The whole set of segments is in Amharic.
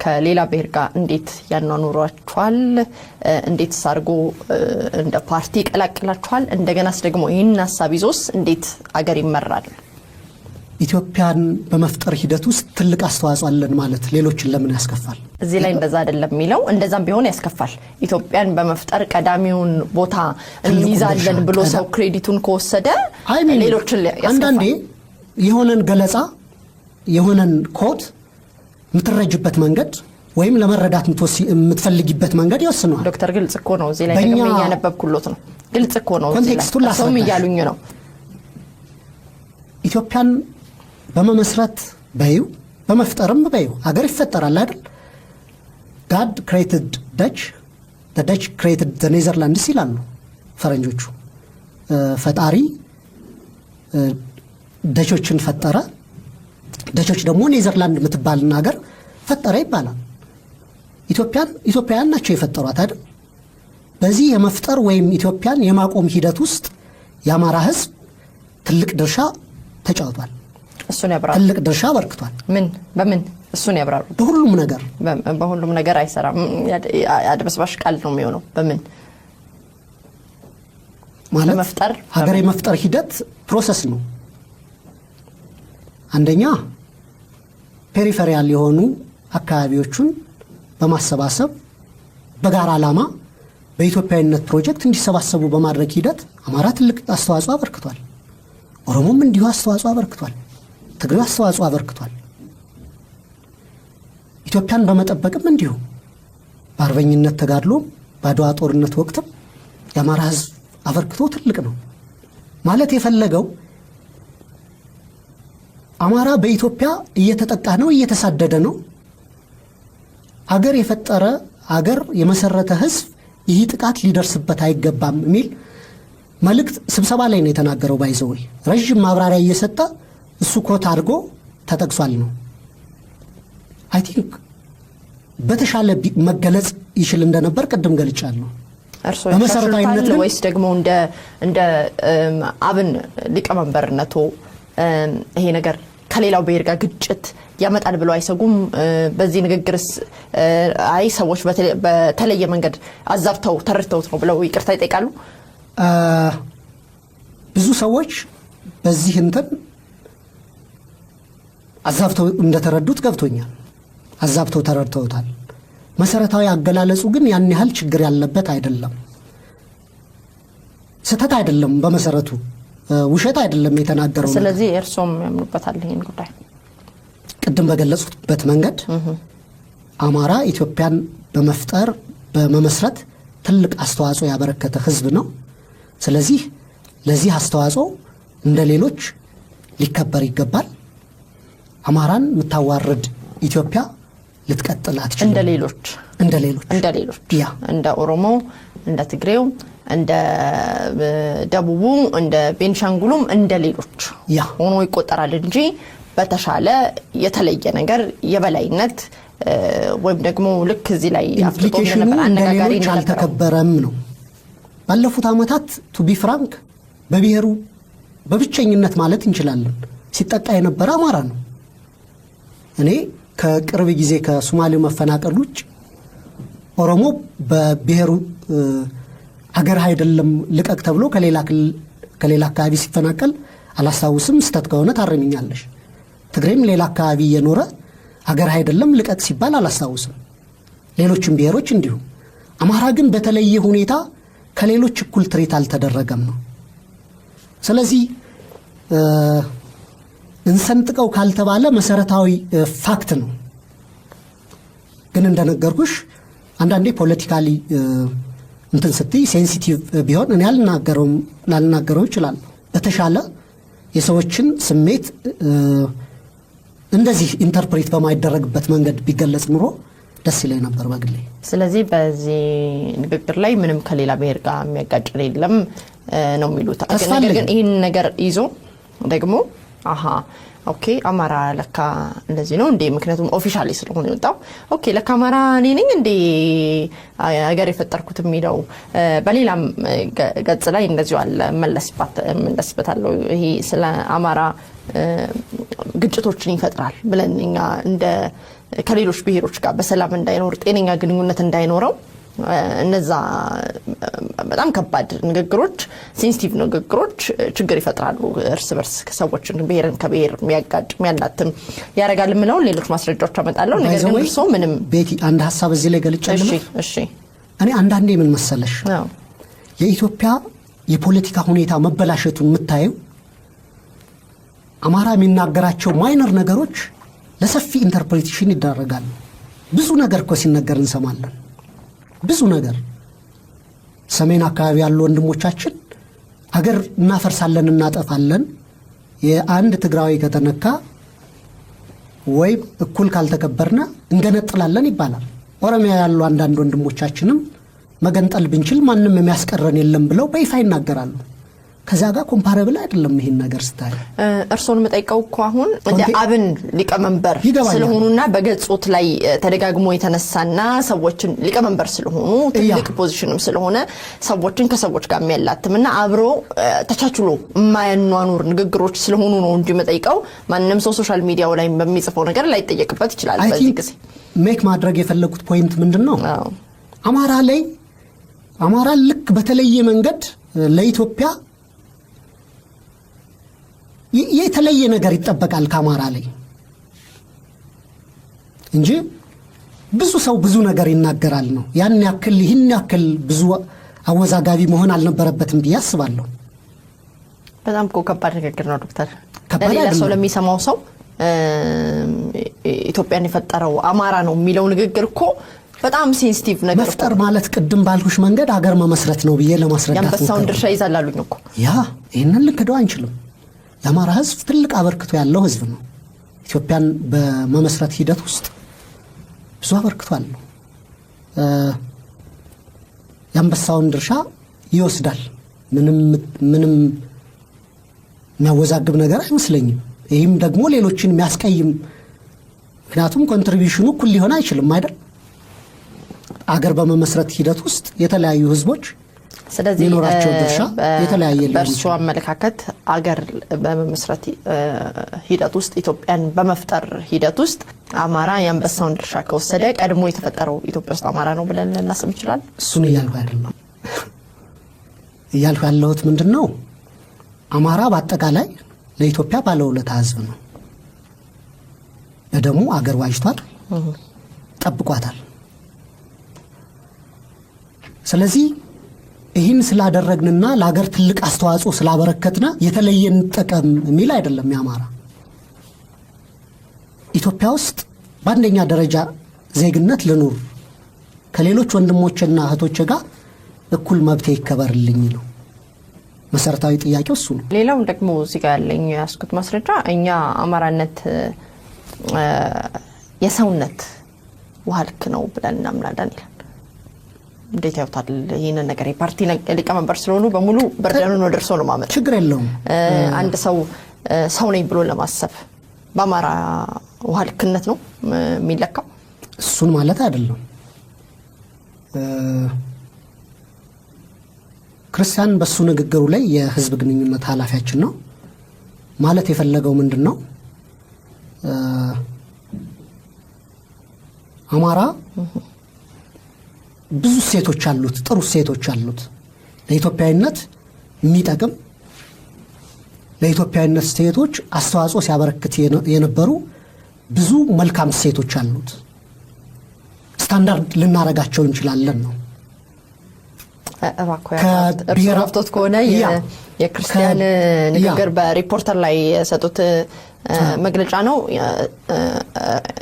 ከሌላ ብሔር ጋር እንዴት ያኗኑሯቸዋል እንዴት ሳርጎ እንደ ፓርቲ ቀላቅላቸዋል እንደገናስ ደግሞ ይሄን ሐሳብ ይዞስ እንዴት አገር ይመራል ኢትዮጵያን በመፍጠር ሂደት ውስጥ ትልቅ አስተዋጽኦ አለን ማለት ሌሎችን ለምን ያስከፋል እዚህ ላይ እንደዛ አይደለም ሚለው እንደዛም ቢሆን ያስከፋል ኢትዮጵያን በመፍጠር ቀዳሚውን ቦታ እንይዛለን ብሎ ሰው ክሬዲቱን ከወሰደ ሌሎችን ያስከፋል አንዳንዴ የሆነን ገለጻ የሆነን ኮድ ምትረጅበት መንገድ ወይም ለመረዳት ምትፈልጊበት መንገድ ይወስነዋል ዶክተር ግልጽ እኮ ነው እዚህ ላይ ደግሞ ያነበብኩሎት ነው ግልጽ እኮ ነው ኮንቴክስቱን ሰውም ይያሉኝ ነው ኢትዮጵያን በመመስረት በዩ በመፍጠርም በዩ ሀገር ይፈጠራል አይደል God created Dutch the Dutch created the Netherlands ይላሉ ፈረንጆቹ ፈጣሪ ደቾችን ፈጠረ ደቾች ደግሞ ኔዘርላንድ ምትባልና ሀገር ፈጠረ ይባላል ኢትዮጵያን ናቸው የፈጠሯት አይደል በዚህ የመፍጠር ወይም ኢትዮጵያን የማቆም ሂደት ውስጥ የአማራ ህዝብ ትልቅ ድርሻ ተጫውቷል እሱን ያብራሩ ትልቅ ድርሻ አበርክቷል በምን እሱን ያብራሩ በሁሉም ነገር አይሰራም ያድበስባሽ ቃል ነው የሚሆነው በምን ማለት መፍጠር ሀገር የመፍጠር ሂደት ፕሮሰስ ነው አንደኛ ፔሪፌሪያል የሆኑ አካባቢዎችን በማሰባሰብ በጋራ ዓላማ በኢትዮጵያዊነት ፕሮጀክት እንዲሰባሰቡ በማድረግ ሂደት አማራ ትልቅ አስተዋጽኦ አበርክቷል ኦሮሞም እንዲሁ አስተዋጽኦ አበርክቷል ትግሬው አስተዋጽኦ አበርክቷል ኢትዮጵያን በመጠበቅም እንዲሁ በአርበኝነት ተጋድሎ ባድዋ ጦርነት ወቅት የአማራ ህዝብ አበርክቶ ትልቅ ነው ማለት የፈለገው አማራ በኢትዮጵያ እየተጠቃ ነው እየተሳደደ ነው ሀገር የፈጠረ ሀገር የመሰረተ ህዝብ ይህ ጥቃት ሊደርስበት አይገባም ሚል መልእክት ስብሰባ ላይ ነው የተናገረው ባይዘው ረጅም ማብራሪያ እየሰጠ እሱ ኮት አድርጎ ተጠቅሷል ነው አይ ቲንክ በተሻለ መገለጽ ይችል እንደነበር ቀደም ገልጫለሁ በመሰረታዊነት ወይስ ደግሞ እንደ አብን ሊቀመንበርነቱ ይሄ ነገር ከሌላው ብሔር ጋር ግጭት ያመጣል ብለው አይሰጉም በዚህ ንግግርስ አይ ሰዎች በተለየ መንገድ አዛብተው ተረድተውት ነው ብለው ይቅርታ ይጠይቃሉ ብዙ ሰዎች በዚህ እንትን አዛብተው እንደተረዱት ገብቶኛል አዛብተው ተረድተውታል መሰረታዊ አገላለጹ ግን ያን ያህል ችግር ያለበት አይደለም ስተት አይደለም በመሰረቱ ውሸት አይደለም የተናገረው ስለዚህ እርሶም ያምኑበታል ይሄን ጉዳይ ቅድም በገለጹበት መንገድ አማራ ኢትዮጵያን በመፍጠር በመመስረት ትልቅ አስተዋጽኦ ያበረከተ ህዝብ ነው ስለዚህ ለዚህ አስተዋጽኦ እንደሌሎች ሊከበር ይገባል አማራን ምታዋርድ ኢትዮጵያ ልትቀጥል አትችልም እንደሌሎች ያ እንደ ኦሮሞ እንደ ትግሬው እንደ ደቡቡ እንደ ቤንሻንጉሉም እንደሌሎች ያ ሆኖ ይቆጠራል እንጂ በተሻለ የተለየ ነገር የበላይነት ወይም ደግሞ ልክ እዚህ ላይ አፍሪኬሽኑ እንደሌሎች አልተከበረም ነው ባለፉት አመታት ቱ ቢ ፍራንክ በብሔሩ በብቸኝነት ማለት እንችላለን ሲጠቃ የነበረ አማራ ነው እኔ ከቅርብ ጊዜ ከሶማሌው መፈናቀል ውጭ ኦሮሞ በብሔሩ ሀገር አይደለም ልቀቅ ተብሎ ከሌላ አካባቢ ሲፈናቀል አላስታውስም ስተት ከሆነ ታረሚኛለሽ ትግሬም ሌላ አካባቢ የኖረ ሀገር አይደለም ልቀቅ ሲባል አላስታውስም ሌሎችም ብሔሮች እንዲሁ አማራ ግን በተለየ ሁኔታ ከሌሎች እኩል ትሪት አልተደረገም ነው ስለዚህ እንሰንጥቀው ካልተባለ መሰረታዊ ፋክት ነው ግን እንደነገርኩሽ አንዳንዴ ፖለቲካሊ እንትን ስትይ ሴንሲቲቭ ቢሆን እኔ ላልናገረው ይችላል በተሻለ የሰዎችን ስሜት እንደዚህ ኢንተርፕሬት በማይደረግበት መንገድ ቢገለጽ ኑሮ ደስ ይለኝ ነበር በግሌ ስለዚህ በዚህ ንግግር ላይ ምንም ከሌላ ብሔር ጋር የሚያጋጭ የለም ነው የሚሉት ግን ይሄን ነገር ይዞ ደግሞ አሃ ኦኬ አማራ ለካ እንደዚህ ነው እንዴ ምክንያቱም ኦፊሻሊ ስለሆነ የወጣው ኦኬ ለካ አማራ ነኝ እንዴ አገር የፈጠርኩት የሚለው በሌላም ገጽ ላይ እንደዚህ አለ መለስበታለሁ ይሄ ስለ አማራ ግጭቶችን ይፈጥራል ብለንኛ እንደ ከሌሎች ብሔሮች ጋር በሰላም እንዳይኖር ጤነኛ ግንኙነት እንዳይኖረው እነዛ በጣም ከባድ ንግግሮች ሴንሲቲቭ ንግግሮች ችግር ይፈጥራሉ እርስ በርስ ሰዎችን ብሔርን ከብሔር የሚያጋጭ የሚያላትም ያረጋል ምለው ሌሎች ማስረጃዎች አመጣለሁ ነገር ግን እርሶ ምንም ቤቲ አንድ ሐሳብ እዚህ ላይ ገልጫለሁ እሺ እኔ አንዳንዴ ምን መሰለሽ የኢትዮጵያ የፖለቲካ ሁኔታ መበላሸቱን የምታየው አማራ የሚናገራቸው ማይነር ነገሮች ለሰፊ ኢንተርፕሬቴሽን ይደረጋሉ ብዙ ነገር እኮ ሲነገር እንሰማለን ብዙ ነገር ሰሜን አካባቢ ያሉ ወንድሞቻችን ሀገር እናፈርሳለን እናጠፋለን የአንድ ትግራዊ ከተነካ ወይ እኩል ካልተከበርና እንገነጥላለን ይባላል ኦሮሚያ ያሉ አንዳንድ ወንድሞቻችንም መገንጠል ብንችል ማንንም የሚያስቀረን የለም ብለው በይፋ ይናገራሉ ከዛ ጋር ኮምፓረብል አይደለም ይሄን ነገር ስታይ እርሶን መጠይቀው እኮ አሁን እንደ አብን ሊቀመንበር ስለሆኑና በገጾት ላይ ተደጋግሞ የተነሳና ሰዎችን ሊቀመንበር ስለሆኑ ትልቅ ፖዚሽንም ስለሆነ ሰዎችን ከሰዎች ጋር የሚያላትምና አብሮ ተቻችሎ የማያኗኑር ንግግሮች ስለሆኑ ነው እንጂ መጠይቀው ማንንም ሰው ሶሻል ሚዲያው ላይ በሚጽፈው ነገር ላይ ጠየቅበት ይችላል በዚህ ጊዜ ሜክ ማድረግ የፈለኩት ፖይንት ምንድነው አማራ ልክ በተለየ መንገድ ለኢትዮጵያ የተለየ ነገር ይጠበቃል ከአማራ ላይ እንጂ ብዙ ሰው ብዙ ነገር ይናገራል ነው ያን ያክል ብዙ አወዛጋቢ መሆን አልነበረበትም ብዬ አስባለሁ በጣም ከባድ ንግግር ነው ዶክተር ለሌላ ሰው ለሚሰማው ሰው ኢትዮጵያን የፈጠረው አማራ ነው የሚለው ንግግር እኮ በጣም ሴንሲቲቭ ነገር መፍጠር ማለት ቅድም ባልኩሽ መንገድ ሀገር መመስረት ነው ብዬ ለማስረዳት ነው ያንበሳውን ድርሻ ይዛላሉኝ እኮ ይሄንን ልክደው አንችልም የአማራ ህዝብ ትልቅ አበርክቶ ያለው ህዝብ ነው ኢትዮጵያን በመመስረት ሂደት ውስጥ ብዙ አበርክቶ አለው ያንበሳውን ድርሻ ይወስዳል ምንም የሚያወዛግብ ነገር አይመስለኝም ይህም ደግሞ ሌሎችን የሚያስቀይም ምክንያቱም ኮንትሪቢዩሽኑ እኩል ሊሆን አይችልም አይደል አገር በመመስረት ሂደት ውስጥ የተለያዩ ህዝቦች ስለዚህ የኖራቸው ድርሻ የተለያየ ሊሆን በእርሱ አመለካከት አገር በመመስረት ሂደት ውስጥ ኢትዮጵያን በመፍጠር ሂደት ውስጥ አማራ ያንበሳውን ድርሻ ከወሰደ ቀድሞ የተፈጠረው ኢትዮጵያ ውስጥ አማራ ነው ብለን ልናስብ እንችላለን እሱን እያልኩ አይደለም እያልኩ ያለሁት ምንድነው አማራ በአጠቃላይ ለኢትዮጵያ ባለውለታ ህዝብ ነው በደሙ አገር ዋጅቷል ጠብቋታል ስለዚህ ይህን ስላደረግንና ለሀገር ትልቅ አስተዋጽኦ ስላበረከትና የተለየን ጠቀም የሚል አይደለም ያማራ ኢትዮጵያ ውስጥ በአንደኛ ደረጃ ዜግነት ልኑር ከሌሎች ወንድሞችና እህቶች ጋር እኩል መብቴ ይከበርልኝ ነው መሰረታዊ ጥያቄው እሱ ነው ሌላው ደግሞ እዚህ ጋር ያለኝ ያስኩት ማስረጃ እኛ አማራነት የሰውነት ውሃልክ ነው ብለን እናምናለን ይላል እንዴት ያውታል ይሄን ነገር የፓርቲ ሊቀመንበር ስለሆኑ በሙሉ በርደኑን ወደርሶ ነው ማለት ችግር የለውም አንድ ሰው ነኝ ብሎ ለማሰብ በአማራ ውሃልክነት ነው የሚለካው እሱን ማለት አይደለም ክርስቲያን በሱ ንግግሩ ላይ የህዝብ ግንኙነት ኃላፊያችን ነው ማለት የፈለገው ምንድነው አማራ ብዙ ሴቶች አሉት ጥሩ ሴቶች አሉት ለኢትዮጵያዊነት የሚጠቅም ለኢትዮጵያዊነት ሴቶች አስተዋጽኦ ሲያበረክት የነበሩ ብዙ መልካም ሴቶች አሉት ስታንዳርድ ልናረጋቸው እንችላለን ነው ከብሔራፍቶት ከሆነ የክርስቲያን ንግግር በሪፖርተር ላይ የሰጡት መግለጫ ነው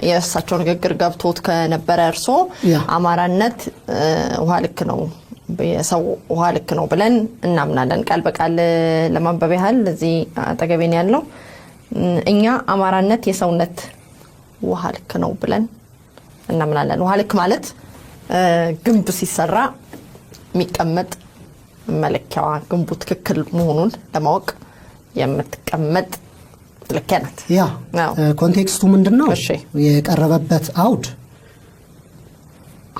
የእሳቸው ንግግር ገብቶት ከነበረ እርሶ አማራነት ውሃ ልክ ነው የሰው ውሃ ልክ ነው ብለን እናምናለን ቃል በቃል ለማንበብ ያህል እዚህ አጠገቤን ያለው እኛ አማራነት የሰውነት ውሃ ልክ ነው ብለን እናምናለን ውሃ ልክ ማለት ግንብ ሲሰራ የሚቀመጥ መለኪያዋ ግንቡ ትክክል መሆኑን ለማወቅ የምትቀመጥ ለከናት ያ ኮንቴክስቱ ምንድነው የቀረበበት አውድ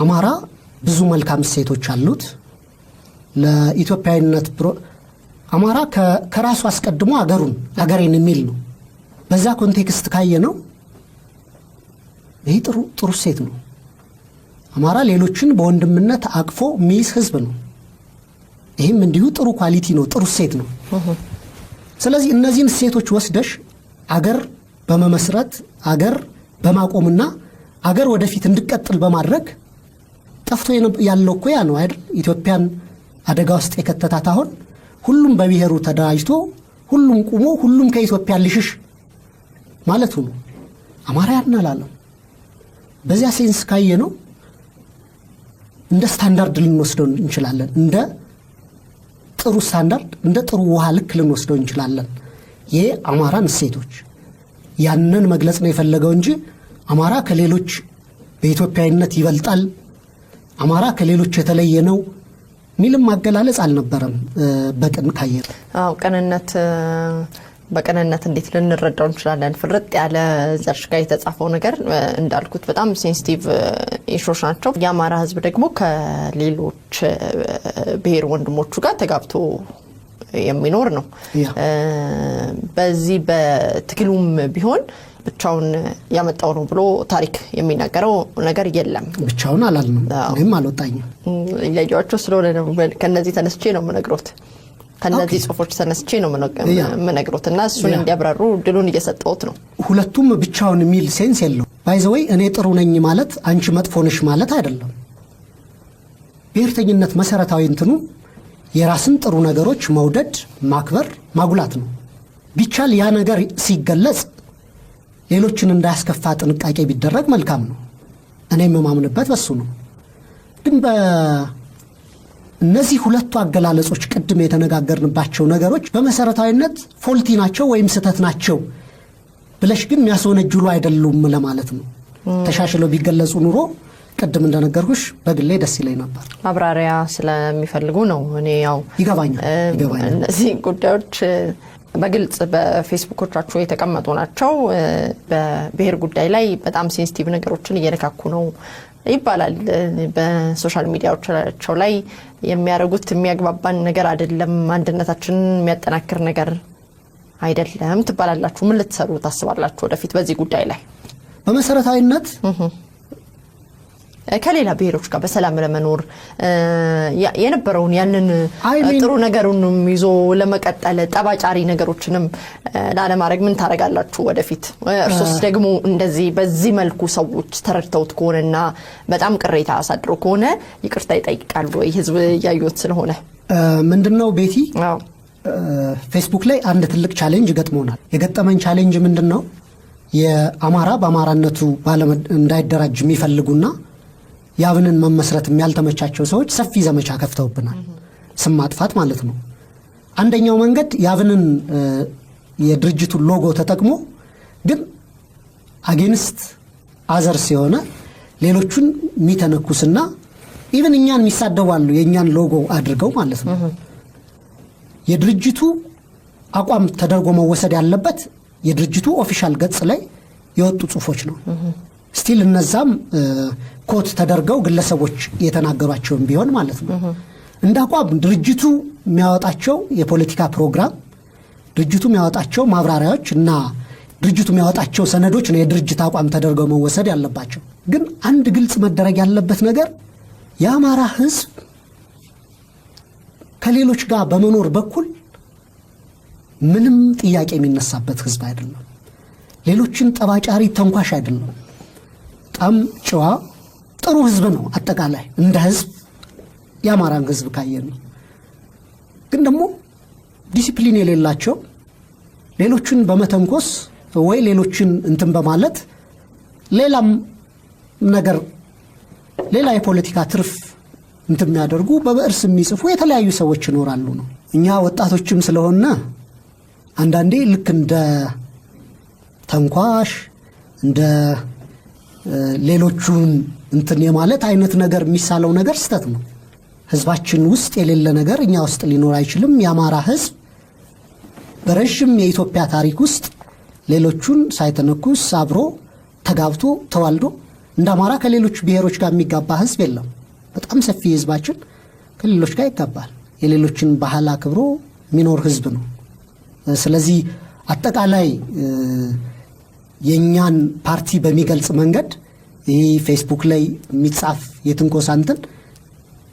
አማራ ብዙ መልካም ሴቶች አሉት ለኢትዮጵያዊነት አማራ ከራሱ አስቀድሞ አገሬን የሚል ነው በዛ ኮንቴክስት ካየ ነው ይህ ጥሩ ሴት ነው። አማራ ሌሎችን በወንድምነት አቅፎ የሚይዝ ህዝብ ነው። ይህም እንዲሁ ጥሩ ኳሊቲ ነው፣ ጥሩ ሴት ነው። ስለዚህ እነዚህን ሴቶች ወስደሽ አገር በመመስረት አገር በማቆምና አገር ወደፊት እንድቀጥል በማድረግ ጠፍቶ ያለው እኮ ያ ነው አይደል? ኢትዮጵያን አደጋ ውስጥ የከተታት አሁን ሁሉም በብሔሩ ተደራጅቶ ሁሉም ቁሞ ሁሉም ከኢትዮጵያ ልሽሽ ማለቱ ነው። አማራ ያናላለም በዚያ ሴንስ ካየ ነው እንደ ስታንዳርድ ልንወስደው እንችላለን። እንደ ጥሩ ስታንዳርድ እንደ ጥሩ ውሃ ልክ ልንወስደው እንችላለን። የአማራን እሴቶች ያንን መግለጽ ነው የፈለገው እንጂ አማራ ከሌሎች በኢትዮጵያዊነት ይበልጣል፣ አማራ ከሌሎች የተለየ ነው ሚልም ማገላለጽ አልነበረም። በቅን ካየር ቅንነት በቅንነት እንዴት ልንረዳው እንችላለን? ፍርጥ ያለ ዘርሽ ጋር የተጻፈው ነገር እንዳልኩት በጣም ሴንሲቲቭ ኢሹዎች ናቸው። የአማራ ህዝብ ደግሞ ከሌሎች ብሔር ወንድሞቹ ጋር ተጋብቶ የሚኖር ነው። በዚህ በትግሉም ቢሆን ብቻውን ያመጣው ነው ብሎ ታሪክ የሚናገረው ነገር የለም። ብቻውን አላልንም፣ እኔም አልወጣኝም። ለያቸው ስለሆነ ነው ከነዚህ ተነስቼ ነው የምነግሮት። ከነዚህ ጽሁፎች ተነስቼ ነው የምነግሮት እና እሱን እንዲያብራሩ ድሉን እየሰጠሁት ነው። ሁለቱም ብቻውን የሚል ሴንስ የለው። ባይ ዘ ወይ እኔ ጥሩ ነኝ ማለት አንቺ መጥፎ ነሽ ማለት አይደለም። ብሔርተኝነት መሰረታዊ እንትኑ የራስን ጥሩ ነገሮች መውደድ፣ ማክበር፣ ማጉላት ነው። ቢቻል ያ ነገር ሲገለጽ ሌሎችን እንዳያስከፋ ጥንቃቄ ቢደረግ መልካም ነው። እኔም የማምንበት በሱ ነው። ግን እነዚህ ሁለቱ አገላለጾች ቅድም የተነጋገርንባቸው ነገሮች በመሰረታዊነት ፎልቲ ናቸው ወይም ስህተት ናቸው ብለሽ ግን የሚያስወነጅሉ አይደሉም ለማለት ነው። ተሻሽለው ቢገለጹ ኑሮ ቅድም እንደነገርኩሽ በግሌ ደስ ይለኝ ነበር። ማብራሪያ ስለሚፈልጉ ነው። እኔ ያው ይገባኛል። እነዚህ ጉዳዮች በግልጽ በፌስቡኮቻቸው የተቀመጡ ናቸው። በብሔር ጉዳይ ላይ በጣም ሴንሲቲቭ ነገሮችን እየነካኩ ነው ይባላል። በሶሻል ሚዲያዎቻቸው ላይ የሚያደርጉት የሚያግባባን ነገር አይደለም፣ አንድነታችንን የሚያጠናክር ነገር አይደለም ትባላላችሁ። ምን ልትሰሩ ታስባላችሁ ወደፊት በዚህ ጉዳይ ላይ? በመሰረታዊነት ከሌላ ብሔሮች ጋር በሰላም ለመኖር የነበረውን ያንን ጥሩ ነገሩንም ይዞ ለመቀጠል ጠባጫሪ ነገሮችንም ላለማድረግ ምን ታረጋላችሁ ወደፊት? እርሶስ ደግሞ እንደዚህ በዚህ መልኩ ሰዎች ተረድተውት ከሆነና በጣም ቅሬታ አሳድሮ ከሆነ ይቅርታ ይጠይቃሉ ወይ? ህዝብ ያዩት ስለሆነ ምንድነው ቤቲ ፌስቡክ ላይ አንድ ትልቅ ቻሌንጅ ገጥሞናል። የገጠመን ቻሌንጅ ምንድነው? የአማራ በአማራነቱ እንዳይደራጅ የሚፈልጉና ያብንን መመስረት የሚያልተመቻቸው ሰዎች ሰፊ ዘመቻ ከፍተውብናል። ስም ማጥፋት ማለት ነው። አንደኛው መንገድ ያብንን የድርጅቱን ሎጎ ተጠቅሞ ግን አጌንስት አዘርስ የሆነ ሌሎቹን የሚተነኩስና ኢቭን እኛን የሚሳደባሉ የእኛን ሎጎ አድርገው ማለት ነው። የድርጅቱ አቋም ተደርጎ መወሰድ ያለበት የድርጅቱ ኦፊሻል ገጽ ላይ የወጡ ጽሁፎች ነው። ስቲል እነዛም ኮት ተደርገው ግለሰቦች የተናገሯቸውን ቢሆን ማለት ነው። እንደ አቋም ድርጅቱ የሚያወጣቸው የፖለቲካ ፕሮግራም፣ ድርጅቱ የሚያወጣቸው ማብራሪያዎች እና ድርጅቱ የሚያወጣቸው ሰነዶች ነው የድርጅት አቋም ተደርገው መወሰድ ያለባቸው። ግን አንድ ግልጽ መደረግ ያለበት ነገር የአማራ ህዝብ ከሌሎች ጋር በመኖር በኩል ምንም ጥያቄ የሚነሳበት ህዝብ አይደለም። ሌሎችን ጠባጫሪ ተንኳሽ አይደለም። በጣም ጨዋ ጥሩ ህዝብ ነው። አጠቃላይ እንደ ህዝብ የአማራን ህዝብ ካየን ግን ደግሞ ዲሲፕሊን የሌላቸው ሌሎችን በመተንኮስ ወይ ሌሎችን እንትን በማለት ሌላም ነገር ሌላ የፖለቲካ ትርፍ እንትን የሚያደርጉ በብዕርስ የሚጽፉ የተለያዩ ሰዎች ይኖራሉ ነው። እኛ ወጣቶችም ስለሆነ አንዳንዴ ልክ እንደ ተንኳሽ እንደ ሌሎቹን እንትን የማለት አይነት ነገር የሚሳለው ነገር ስተት ነው። ህዝባችን ውስጥ የሌለ ነገር እኛ ውስጥ ሊኖር አይችልም። የአማራ ህዝብ በረጅም የኢትዮጵያ ታሪክ ውስጥ ሌሎቹን ሳይተነኩስ አብሮ ተጋብቶ ተዋልዶ እንደ አማራ ከሌሎች ብሔሮች ጋር የሚጋባ ህዝብ የለም። በጣም ሰፊ ህዝባችን ከሌሎች ጋር ይጋባል። የሌሎችን ባህል አክብሮ የሚኖር ህዝብ ነው። ስለዚህ አጠቃላይ የኛን ፓርቲ በሚገልጽ መንገድ ይህ ፌስቡክ ላይ የሚጻፍ የትንኮሳ እንትን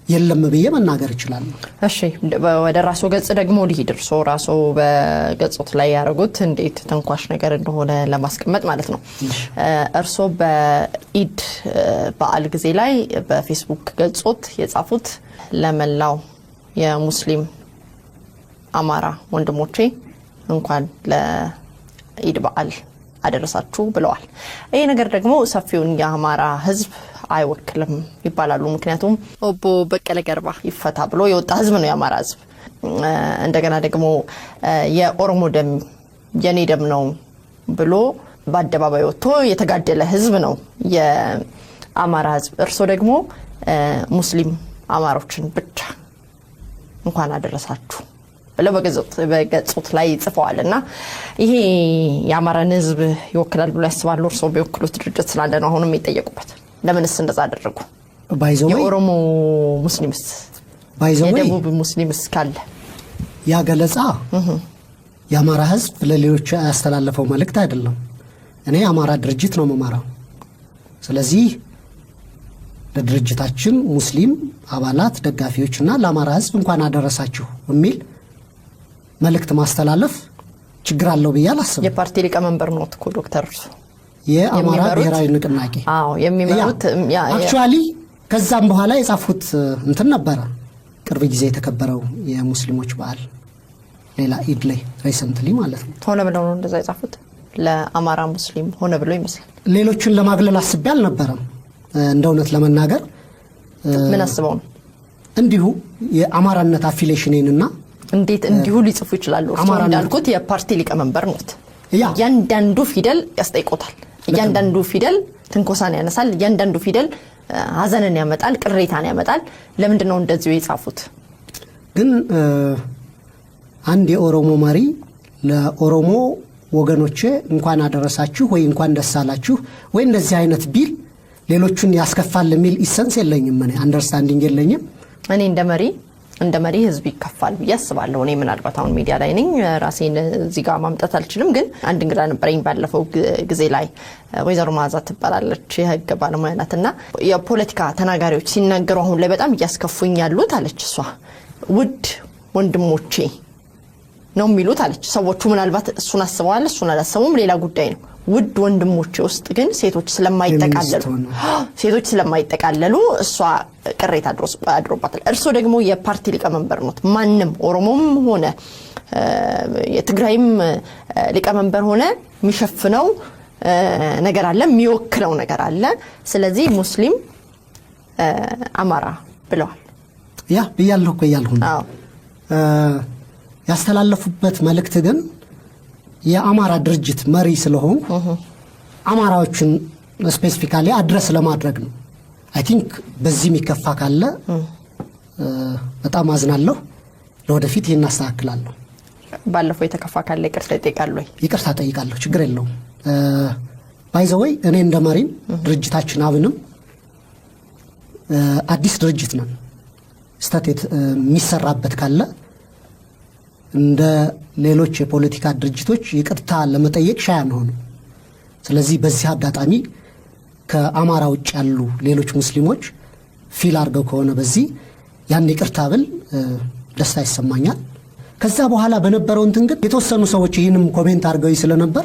የለም ብዬ መናገር ይችላል። እሺ ወደ ራስዎ ገጽ ደግሞ ሊሄድ እርስዎ ራስዎ በገጾት ላይ ያደረጉት እንዴት ተንኳሽ ነገር እንደሆነ ለማስቀመጥ ማለት ነው። እርስዎ በኢድ በዓል ጊዜ ላይ በፌስቡክ ገጾት የጻፉት ለመላው የሙስሊም አማራ ወንድሞቼ እንኳን ለኢድ በዓል አደረሳችሁ ብለዋል። ይሄ ነገር ደግሞ ሰፊውን የአማራ ህዝብ አይወክልም ይባላሉ። ምክንያቱም ኦቦ በቀለ ገርባ ይፈታ ብሎ የወጣ ህዝብ ነው የአማራ ህዝብ። እንደገና ደግሞ የኦሮሞ ደም የኔ ደም ነው ብሎ በአደባባይ ወጥቶ የተጋደለ ህዝብ ነው የአማራ ህዝብ። እርሶ ደግሞ ሙስሊም አማሮችን ብቻ እንኳን አደረሳችሁ ብለው በገጾት ላይ ጽፈዋልና ይሄ የአማራን ህዝብ ይወክላል ብሎ ያስባሉ? እርሶ ቢወክሉት ድርጅት ስላለ ነው አሁንም የሚጠየቁበት። ለምንስ እንደዛ አደረጉ? የኦሮሞ ሙስሊምስ የደቡብ ሙስሊምስ ካለ ያ ገለጻ የአማራ ህዝብ ለሌሎች ያስተላለፈው መልእክት አይደለም። እኔ የአማራ ድርጅት ነው መማራው። ስለዚህ ለድርጅታችን ሙስሊም አባላት ደጋፊዎችና ለአማራ ህዝብ እንኳን አደረሳችሁ የሚል መልእክት ማስተላለፍ ችግር አለው ብዬ አላስብም። የፓርቲ ሊቀመንበር ነው እኮ ዶክተር እርሱ የአማራ ብሔራዊ ንቅናቄ የሚመሩት አክቹአሊ ከዛም በኋላ የጻፉት እንትን ነበረ። ቅርብ ጊዜ የተከበረው የሙስሊሞች በዓል ሌላ ኢድ ላይ ሪሰንትሊ ማለት ነው። ሆነ ብለው ነው እንደዛ የጻፉት። ለአማራ ሙስሊም ሆነ ብለው ይመስላል። ሌሎችን ለማግለል አስቤ አልነበረም። እንደ እውነት ለመናገር ምን አስበው ነው? እንዲሁ የአማራነት አፊሊዬሽንና እንዴት እንዲሁ ሊጽፉ ይችላሉ? እርሱ እንዳልኩት የፓርቲ ሊቀመንበር ነው። ያንዳንዱ ፊደል ያስጠይቆታል። ያንዳንዱ ፊደል ትንኮሳን ያነሳል። ያንዳንዱ ፊደል ሀዘንን ያመጣል፣ ቅሬታን ያመጣል። ለምንድን ነው እንደዚሁ የጻፉት? ግን አንድ የኦሮሞ መሪ ለኦሮሞ ወገኖቼ እንኳን አደረሳችሁ ወይ እንኳን ደስ አላችሁ ወይ እንደዚህ አይነት ቢል ሌሎቹን ያስከፋል የሚል ኢሰንስ የለኝም። እኔ አንደርስታንዲንግ የለኝም። እኔ እንደ መሪ ህዝብ ይከፋል ብዬ አስባለሁ። እኔ ምናልባት አሁን ሚዲያ ላይ ነኝ፣ ራሴን እዚህ ጋር ማምጣት አልችልም። ግን አንድ እንግዳ ነበረኝ ባለፈው ጊዜ ላይ ወይዘሮ መዓዛ ትባላለች፣ የህግ ባለሙያ ናትና የፖለቲካ ተናጋሪዎች ሲናገሩ አሁን ላይ በጣም እያስከፉኝ ያሉት አለች እሷ ውድ ወንድሞቼ ነው የሚሉት አለች። ሰዎቹ ምናልባት እሱን አስበዋል እሱን አላሰቡም ሌላ ጉዳይ ነው። ውድ ወንድሞቼ ውስጥ ግን ሴቶች ስለማይጠቃለሉ እሷ ቅሬታ አድሮባታል። እርሶ ደግሞ የፓርቲ ሊቀመንበር ኖት። ማንም ኦሮሞም ሆነ የትግራይም ሊቀመንበር ሆነ የሚሸፍነው ነገር አለ፣ የሚወክለው ነገር አለ። ስለዚህ ሙስሊም አማራ ብለዋል። ያ ብያለሁ እኮ ያልሁ ያስተላለፉበት መልእክት ግን የአማራ ድርጅት መሪ ስለሆን አማራዎችን ስፔሲፊካሊ አድረስ ለማድረግ ነው። አይ ቲንክ በዚህ የሚከፋ ካለ በጣም አዝናለሁ። ለወደፊት ይሄን አስተካክላለሁ። ባለፈው የተከፋ ካለ ይቅርታ ይጠይቃሉ ወይ? ይቅርታ ጠይቃለሁ፣ ችግር የለውም። ባይ ዘ ወይ እኔ እንደመሪም ድርጅታችን አብንም አዲስ ድርጅት ነን። ስህተት የሚሰራበት ካለ እንደ ሌሎች የፖለቲካ ድርጅቶች ይቅርታ ለመጠየቅ ሻይ አንሆንም። ስለዚህ በዚህ አጋጣሚ ከአማራ ውጭ ያሉ ሌሎች ሙስሊሞች ፊል አድርገው ከሆነ በዚህ ያን ይቅርታ ብል ደስታ ይሰማኛል። ከዛ በኋላ በነበረው እንትን ግን የተወሰኑ ሰዎች ይህንም ኮሜንት አድርገው ስለነበር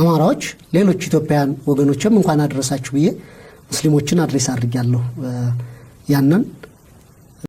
አማራዎች ሌሎች ኢትዮጵያውያን ወገኖችም እንኳን አደረሳችሁ ብዬ ሙስሊሞችን አድሬስ አድርጌያለሁ። ያንን